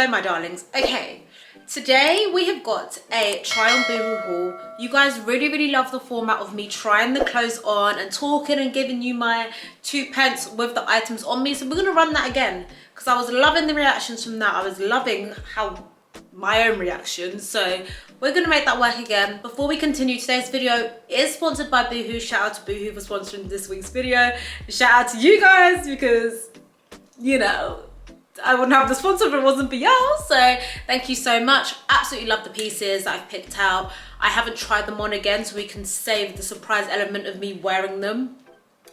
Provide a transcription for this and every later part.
Hello my darlings. Okay, today we have got a try on Boohoo haul. You guys really love the format of me trying the clothes on and talking and giving you my 2 pence with the items on me. So we're gonna run that again because I was loving the reactions from that. I was loving how my own reactions, so we're gonna make that work again. Before we continue, today's video is sponsored by Boohoo. Shout out to Boohoo for sponsoring this week's video. Shout out to you guys because, you know, I wouldn't have the sponsor if it wasn't for y'all, so thank you so much. Absolutely love the pieces that I've picked out. I haven't tried them on again, so we can save the surprise element of me wearing them.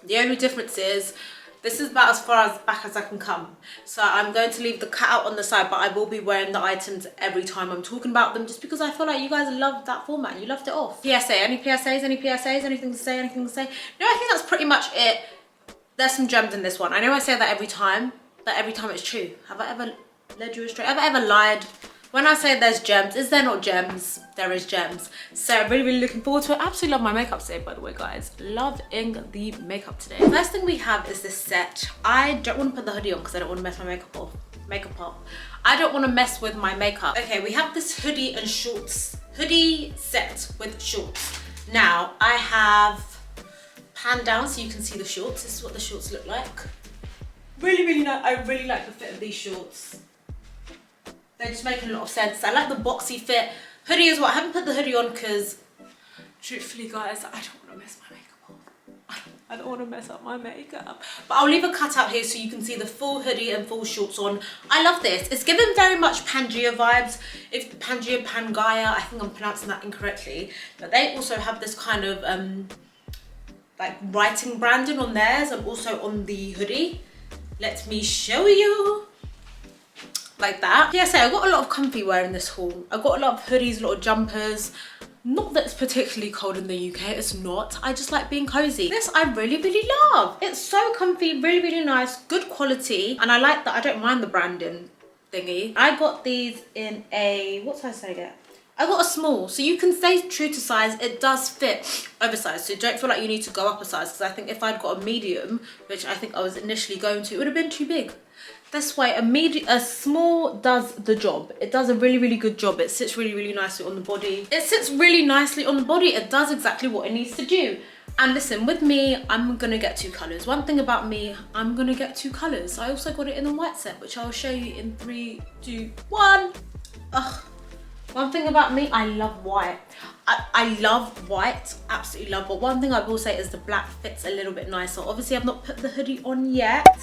The only difference is this is about as far as back as I can come, so I'm going to leave the cutout on the side, but I will be wearing the items every time I'm talking about them, just because I feel like you guys love that format. You loved it off. PSA, any PSAs, any PSAs, anything to say, anything to say? No, I think that's pretty much it. There's some gems in this one. I know I say that every time, but every time it's true. Have I ever led you astray? Have I ever lied? When I say there's gems, is there not gems? There is gems. So I'm really looking forward to it. I absolutely love my makeup today, by the way, guys. Loving the makeup today. First thing we have is this set. I don't want to put the hoodie on because I don't want to mess my makeup up. I don't want to mess with my makeup. Okay, we have this hoodie and shorts. Hoodie set with shorts. Now, I have panned down so you can see the shorts. This is what the shorts look like. Really nice. I really like the fit of these shorts. They're just making a lot of sense. I like the boxy fit. Hoodie as well. I haven't put the hoodie on because, truthfully guys, I don't want to mess my makeup up. I don't want to mess up my makeup. But I'll leave a cutout here so you can see the full hoodie and full shorts on. I love this. It's given very much Pangea vibes. If Pangea, I think I'm pronouncing that incorrectly. But they also have this kind of like writing branding on theirs and also on the hoodie. Let me show you. Like that. Yeah, so I got a lot of comfy wear in this haul. I got a lot of hoodies, a lot of jumpers. Not that it's particularly cold in the UK, it's not. I just like being cozy. This I really love. It's so comfy, really nice, good quality. And I like that I don't mind the branding thingy. I got these in a, what size did I get? I got a small, so you can stay true to size. It does fit oversized, so don't feel like you need to go up a size, because I think if I'd got a medium, which I think I was initially going to, it would have been too big. This way, a small does the job. It does a really good job. It sits really nicely on the body. It sits really nicely on the body. It does exactly what it needs to do. And listen, with me, I'm gonna get 2 colors. One thing about me, I'm gonna get 2 colors. I also got it in the white set, which I'll show you in 3, 2, 1. Ugh. One thing about me, I love white. I love white, absolutely love. But one thing I will say is the black fits a little bit nicer. Obviously, I've not put the hoodie on yet.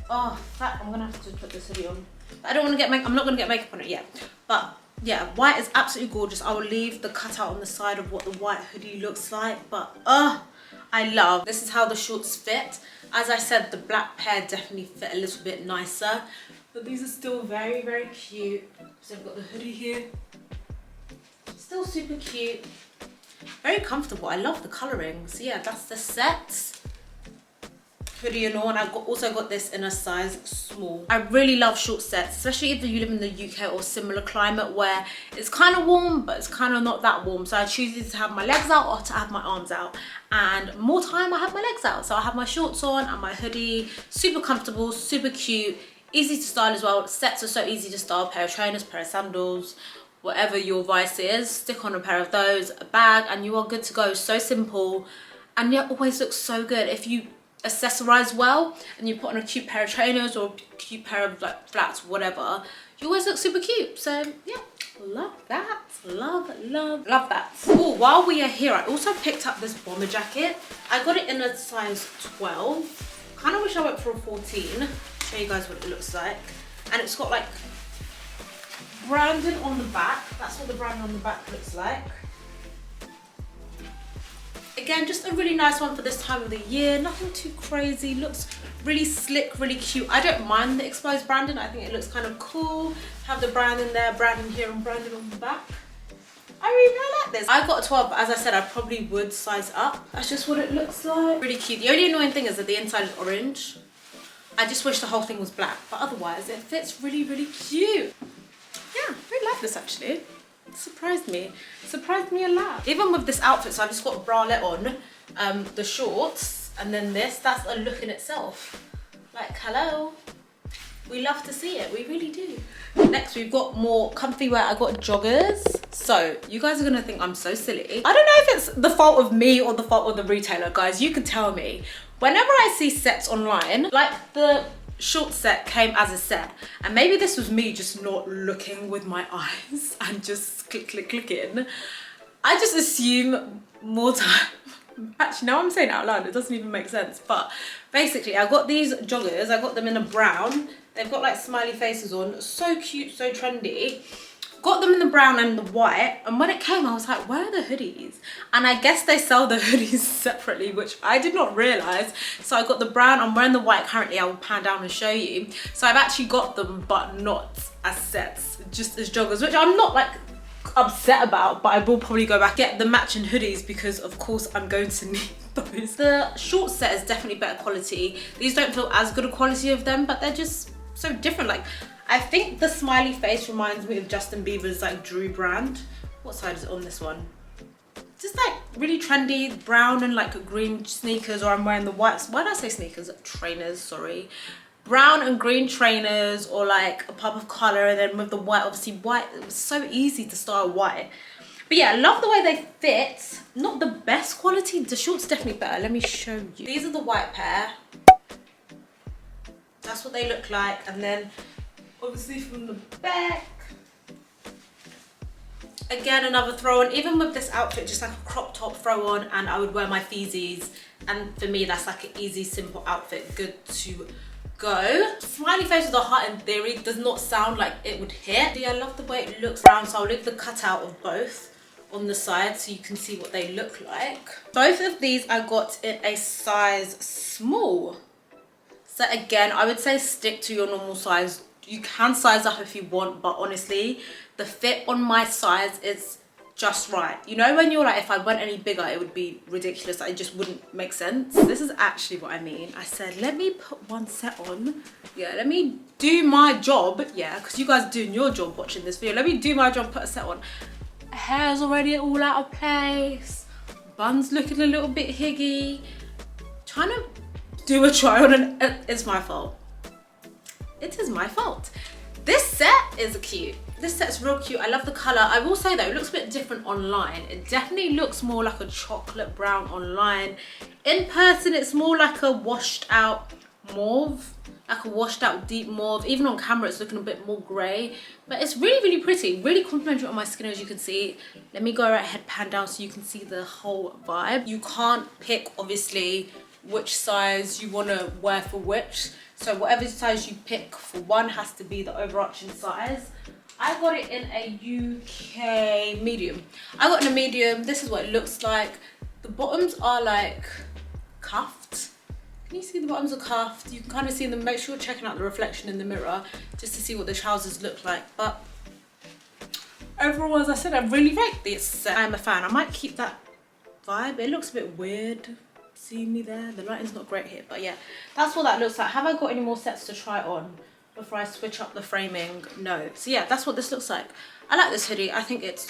Oh, I'm gonna have to put this hoodie on. I don't want to get makeup. I'm not gonna get makeup on it yet. But yeah, white is absolutely gorgeous. I will leave the cutout on the side of what the white hoodie looks like. But I love. This is how the shorts fit. As I said, the black pair definitely fit a little bit nicer. But these are still very cute. So I've got the hoodie here. Still super cute. Very comfortable. I love the colouring. So yeah, that's the set. Hoodie and all, and I also got this in a size small. I really love short sets, especially if you live in the UK or similar climate where it's kind of warm, but it's kind of not that warm. So I choose either to have my legs out or to have my arms out. And more time I have my legs out. So I have my shorts on and my hoodie. Super comfortable, super cute, easy to style as well. Sets are so easy to style. Pair of trainers, pair of sandals, whatever your vice is, stick on a pair of those, a bag, and you are good to go. So simple, and yet always looks so good. If you accessorize well and you put on a cute pair of trainers or a cute pair of like flats, whatever, you always look super cute. So yeah, love that. Love that. Oh, while we are here, I also picked up this bomber jacket. I got it in a size 12. Kind of wish I went for a 14. Show you guys what it looks like. And it's got like branding on the back. That's what the branding on the back looks like. Again, just a really nice one for this time of the year. Nothing too crazy. Looks really slick, really cute. I don't mind the exposed branding. I think it looks kind of cool. Have the branding there, branding here, and branding on the back. I really like this. I got a 12, but as I said, I probably would size up. That's just what it looks like. Really cute. The only annoying thing is that the inside is orange. I just wish the whole thing was black, but otherwise it fits really cute. Yeah, I really like this actually. Surprised me a lot. Even with this outfit, so I've just got a bralette on, the shorts, and then this, that's a look in itself. Like, hello. We love to see it, we really do. Next, we've got more comfy wear. I got joggers. So you guys are gonna think I'm so silly. I don't know if it's the fault of me or the fault of the retailer, guys. You can tell me. Whenever I see sets online, like the short set came as a set, and maybe this was me just not looking with my eyes and just clicking. I just assume more time. Actually, now I'm saying it out loud, it doesn't even make sense. But basically, I got these joggers. I got them in a brown. They've got like smiley faces on. So cute, so trendy. Got them in the brown and the white. And when it came, I was like, where are the hoodies? And I guess they sell the hoodies separately, which I did not realize. So I got the brown. I'm wearing the white currently. I will pan down and show you. So I've actually got them, but not as sets, just as joggers, which I'm not like upset about, but I will probably go back get the matching hoodies because of course I'm going to need those. The short set is definitely better quality. These don't feel as good a quality of them, but they're just so different. Like, I think the smiley face reminds me of Justin Bieber's like Drew brand. What side is it on this one? Just like really trendy brown and like green sneakers, or I'm wearing the white, why did I say sneakers? Trainers, sorry. Brown and green trainers, or like a pop of colour, and then with the white, obviously white, it was so easy to style white. But yeah, I love the way they fit. Not the best quality, the shorts definitely better. Let me show you. These are the white pair. That's what they look like. And then obviously from the back, again another throw on. Even with this outfit, just like a crop top throw on, and I would wear my Feezies, and for me that's like an easy, simple outfit, good to go. Smiley face with a heart in theory does not sound like it would hit. Yeah, I love the way it looks round, so I'll leave the cutout of both on the side so you can see what they look like. Both of these I got in a size small. So again, I would say stick to your normal size. You can size up if you want, but honestly, the fit on my size is just right. You know when you're like, if I went any bigger, it would be ridiculous. It just wouldn't make sense. This is actually what I mean. I said, let me put one set on. Yeah, let me do my job. Yeah, because you guys are doing your job watching this video. Let me do my job, put a set on. Hair's already all out of place. Bun's looking a little bit higgy. Trying to do a try on, and it's my fault. It is my fault. This set is cute. This set's real cute. I love the color. I will say though, it looks a bit different online. It definitely looks more like a chocolate brown online. In person, it's more like a washed out mauve, like a washed out deep mauve. Even on camera, it's looking a bit more gray, but it's really, really pretty. Really complimentary on my skin, as you can see. Let me go right ahead, pan down so you can see the whole vibe. You can't pick, obviously, which size you want to wear for which. So whatever size you pick for one has to be the overarching size. I got it in a UK medium. I got in a medium. This is what it looks like. The bottoms are like cuffed. Can you see the bottoms are cuffed? You can kind of see them. Make sure you're checking out the reflection in the mirror just to see what the trousers look like. But overall, as I said, I really like this. I'm a fan. I might keep that vibe. It looks a bit weird. See me there? The lighting's not great here, but yeah, that's what that looks like. Have I got any more sets to try on before I switch up the framing? No. So yeah, that's what this looks like. I like this hoodie. I think it's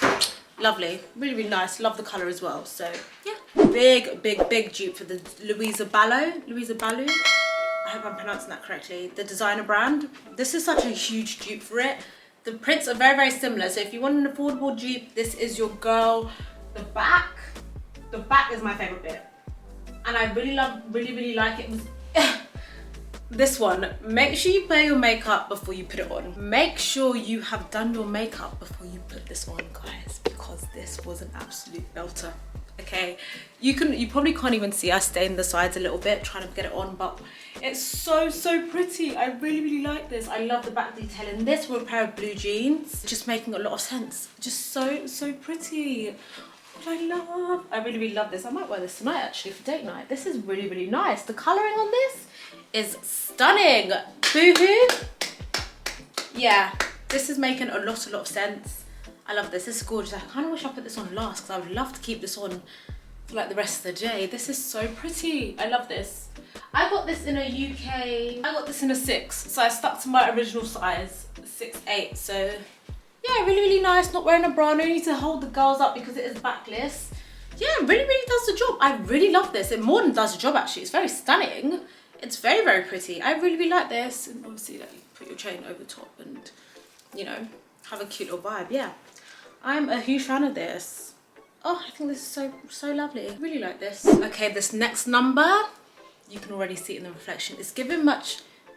lovely. Really, really nice. Love the colour as well. So yeah, big, big, big dupe for the Louisa Balou. I hope I'm pronouncing that correctly. The designer brand. This is such a huge dupe for it. The prints are very, very similar. So if you want an affordable dupe, this is your girl. The back is my favourite bit. And I really like it. This one, make sure you wear your makeup before you put it on. Make sure you have done your makeup before you put this on, guys, because this was an absolute belter. Okay, you probably can't even see. I stained the sides a little bit trying to get it on, but it's so pretty. I really like this. I love the back detail in this with a pair of blue jeans. Just making a lot of sense. Just so pretty. I really love this. I might wear this tonight actually for date night. This is really nice. The colouring on this is stunning. Boohoo. Yeah, this is making a lot of sense. I love this. This is gorgeous. I kind of wish I put this on last because I would love to keep this on for like the rest of the day. This is so pretty. I love this. I got this in a UK. I got this in a 6, so I stuck to my original size, 6'8". So yeah, really nice. Not wearing a bra. No need to hold the girls up because it is backless. Yeah, really does the job. I really love this. It more than does the job actually. It's very stunning. It's very, very pretty. I really, really like this. And obviously, like, you put your chain over top and, you know, have a cute little vibe. Yeah, I'm a huge fan of this. Oh, I think this is so lovely. I really like this. Okay, this next number, you can already see it in the reflection. It's giving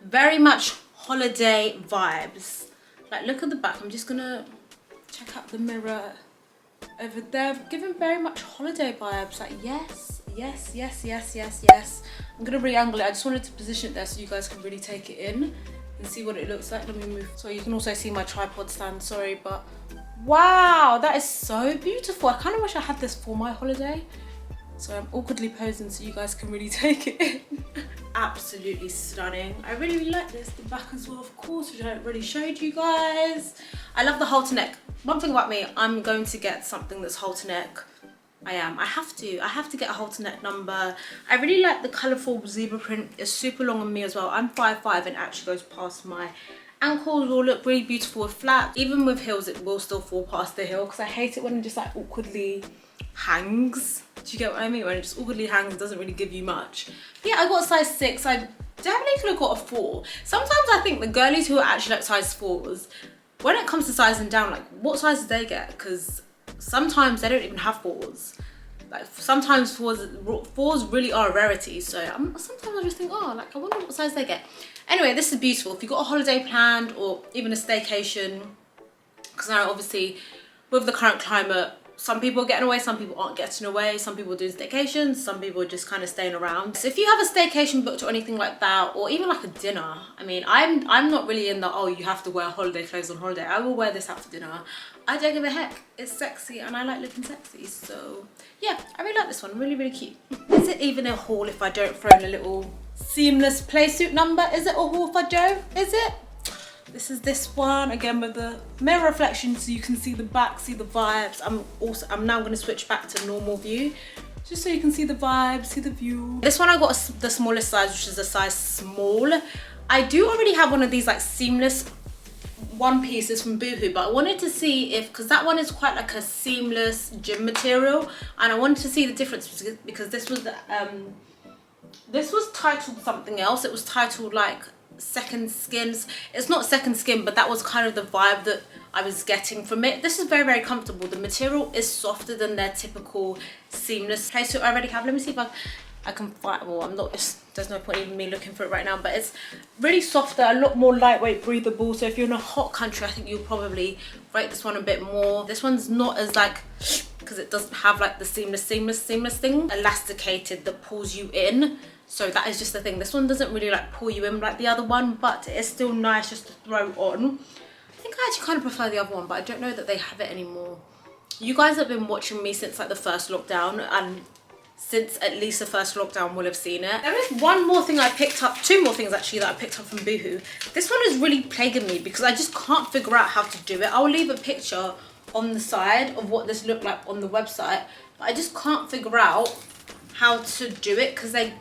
very much holiday vibes. Like, look at the back. I'm just gonna check out the mirror over there. Giving very much holiday vibes. Like, yes, yes, yes, yes, yes, yes. I'm gonna re-angle it. I just wanted to position it there so you guys can really take it in and see what it looks like. Let me move. So you can also see my tripod stand, sorry, but wow, that is so beautiful. I kind of wish I had this for my holiday. So I'm awkwardly posing so you guys can really take it in. Absolutely stunning. I really, really like this. The back as well, of course, which I haven't really showed you guys. I love the halter neck. One thing about me, I'm going to get something that's halter neck. I have to get a halter neck number. I really like the colourful zebra print. It's super long on me as well. I'm 5'5" and it actually goes past my ankles. Will look really beautiful with flat. Even with heels, it will still fall past the heel because I hate it when it just like awkwardly hangs. Do you get what I mean? When it just awkwardly hangs, it doesn't really give you much. But yeah, I got a size 6. I definitely could have got a 4. Sometimes I think the girlies who are actually like size 4s, when it comes to sizing down, like what size do they get? Because sometimes they don't even have 4s. Like sometimes 4s really are a rarity. So sometimes I just think, oh, like I wonder what size they get. Anyway, this is beautiful. If you've got a holiday planned or even a staycation, because now obviously with the current climate, some people are getting away, some people aren't getting away, some people are doing staycations, some people are just kind of staying around. So if you have a staycation booked or anything like that, or even like a dinner, I mean, I'm not really in the, oh, you have to wear holiday clothes on holiday. I will wear this out for dinner. I don't give a heck. It's sexy and I like looking sexy. So yeah, I really like this one. Really, really cute. Is it even a haul if I don't throw in a little seamless Playsuit number? Is it a haul if I don't? Is it? This is this one again with the mirror reflection so you can see the back, see the vibes. I'm now going to switch back to normal view just so you can see the vibes, see the view. This one I got the smallest size, which is a size small. I do already have one of these like seamless one pieces from Boohoo, but I wanted to see if, because that one is quite like a seamless gym material, and I wanted to see the difference because this was titled something else. It was titled like Second Skins. It's not Second Skin, but that was kind of the vibe that I was getting from it. This is very, very comfortable. The material is softer than their typical seamless Playsuit I already have. Let me see if I can find, well, I'm not, there's no point even me looking for it right now, but it's really softer, a lot more lightweight, breathable. So if you're in a hot country, I think you'll probably rate this one a bit more. This one's not as like, because it doesn't have like the seamless thing elasticated that pulls you in. So that is just the thing. This one doesn't really like pull you in like the other one, but it is still nice just to throw on. I think I actually kind of prefer the other one, but I don't know that they have it anymore. You guys have been watching me since like the first lockdown, and since at least the first lockdown will have seen it. There is one more thing I picked up, 2 more things actually that I picked up from Boohoo. This one is really plaguing me because I just can't figure out how to do it. I'll leave a picture on the side of what this looked like on the website, but I just can't figure out how to do it because they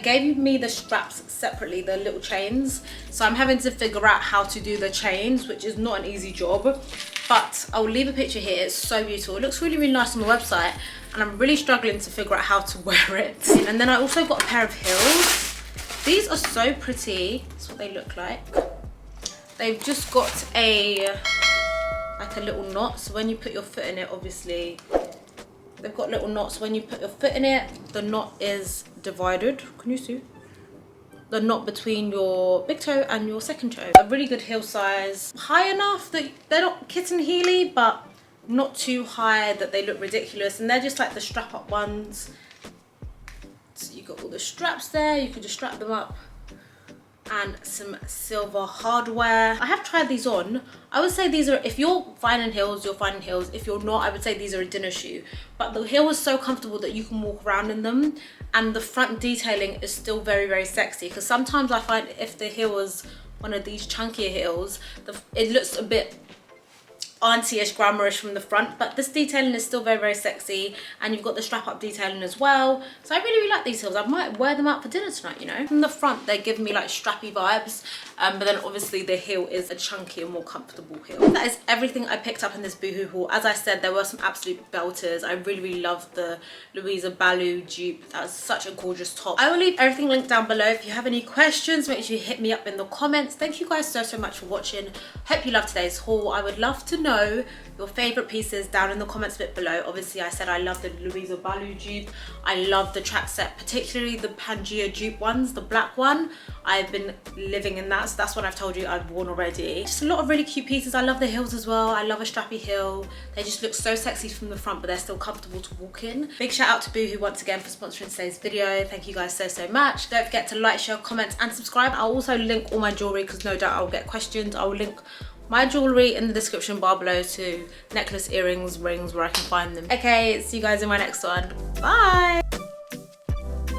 gave me the straps separately, the little chains. So I'm having to figure out how to do the chains, which is not an easy job. But I'll leave a picture here. It's so beautiful. It looks really, really nice on the website. And I'm really struggling to figure out how to wear it. And then I also got a pair of heels. These are so pretty. That's what they look like. They've just got like a little knot. So when you put your foot in it, obviously, they've got little knots. When you put your foot in it, the knot is divided. Can you see? The knot between your big toe and your second toe. A really good heel size. High enough that they're not kitten heely, but not too high that they look ridiculous. And they're just like the strap up ones. So you got all the straps there. You can just strap them up. And some silver hardware. I have tried these on. I would say these are, if you're fine in heels, you're fine in heels. If you're not, I would say these are a dinner shoe. But the heel is so comfortable that you can walk around in them. And the front detailing is still very, very sexy. Because sometimes I find if the heel was one of these chunkier heels, it looks a bit auntie-ish, glamourish from the front, but this detailing is still very, very sexy, and you've got the strap up detailing as well. So I really, really like these heels. I might wear them out for dinner tonight, you know. From the front, they give me like strappy vibes, but then obviously the heel is a chunky and more comfortable heel. That is everything I picked up in this Boohoo haul. As I said, there were some absolute belters. I really loved the Louisa Balu dupe. That was such a gorgeous top. I will leave everything linked down below. If you have any questions, make sure you hit me up in the comments. Thank you guys so much for watching. Hope you loved today's haul. I would love to know your favorite pieces down in the comments bit below. Obviously I said I love the Louisa Balu dupe. I love the track set, particularly the Pangea dupe ones, the black one. I've been living in that, so that's what I've told you I've worn already. Just a lot of really cute pieces. I love the heels as well. I love a strappy heel. They just look so sexy from the front, but they're still comfortable to walk in. Big shout out to Boohoo once again for sponsoring today's video. Thank you guys so much. Don't forget to like, share, comment and subscribe. I'll also link all my jewelry because no doubt I'll get questions. I will link my jewelry in the description bar below to necklace, earrings, rings, where I can find them. Okay, see you guys in my next one. Bye.